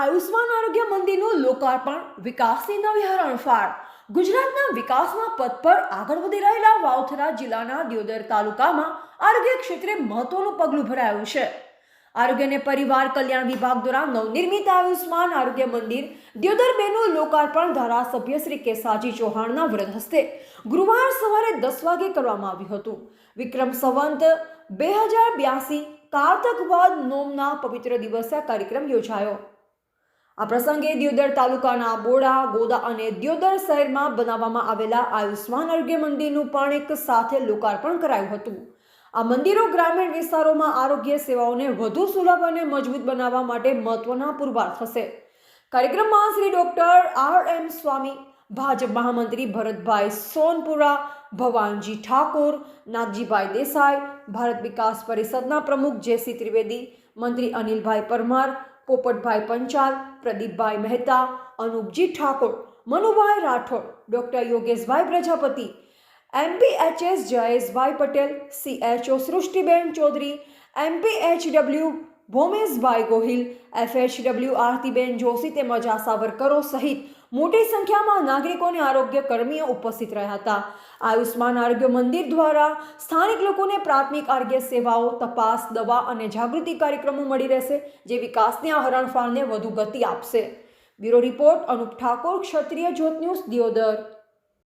આયુષ્માન આરોગ્ય મંદિરનું લોકાર્પણ, વિકાસની નવી હરણફાળ. ગુજરાતના વિકાસના પથ પર આગળ વધી રહેલા વાવથરા જિલ્લાના દિયોદર તાલુકામાં આરોગ્ય ક્ષેત્રે મહત્વનું પગલું ભરાયું છે. આરોગ્ય અને પરિવાર કલ્યાણ વિભાગ દ્વારા નવનિર્મિત આયુષ્માન આરોગ્ય મંદિર દિયોદર 2નું લોકાર્પણ ધારાસભ્ય શ્રી કેસાજી ચૌહાણના વરદ હસ્તે ગુરુવાર સવારે 10 વાગે કરવામાં આવ્યું હતું. વિક્રમ સંવત 2082 કારતક વદ નોમના પવિત્ર દિવસે આ કાર્યક્રમ યોજાયો. આ પ્રસંગે દિયોદર તાલુકાના બોડા, ગોદા અને દિયોદર શહેરમાં બનાવવામાં આવેલા આયુષ્માન આરોગ્ય મંદિરનું પણ એક સાથે લોકાર્પણ કરાયું હતું. આ મંદિરો ગ્રામીણ વિસ્તારોમાં આરોગ્ય સેવાઓને વધુ સુલભ અને મજબૂત બનાવવા માટે મહત્વના પુરવાર થશે. કાર્યક્રમમાં શ્રી ડોક્ટર R.M. સ્વામી, ભાજપ મહામંત્રી ભરતભાઈ સોનપુરા, ભવાનજી ઠાકોર, નાગજીભાઈ દેસાઈ, ભારત વિકાસ પરિષદના પ્રમુખ જે.સી. ત્રિવેદી, મંત્રી Anilbhai Parmar, Popatbhai Panchal, Pradeepbhai Mehta, Anupji Thakor, Manubhai Rathod, doctor Yogeshbhai Prajapati, MPHS Jayeshbhai Patel, CHO Srushtiben Chaudhary, MPHW Bhomeshbhai Gohil, FHW Artiben Joshi તેમજ આશા વર્કરો સહિત મોટી સંખ્યામાં નાગરિકો અને આરોગ્ય કર્મીઓ ઉપસ્થિત રહ્યા હતા. આયુષ્માન આરોગ્ય મંદિર દ્વારા સ્થાનિક લોકોને પ્રાથમિક આરોગ્ય સેવાઓ, તપાસ, દવા અને જાગૃતિ કાર્યક્રમો મળી રહેશે, જે વિકાસની આ હરણફાળને વધુ ગતિ આપશે. બ્યુરો રિપોર્ટ અનુપ ઠાકોર, ક્ષત્રિય જ્યોત ન્યૂઝ, દિયોદર.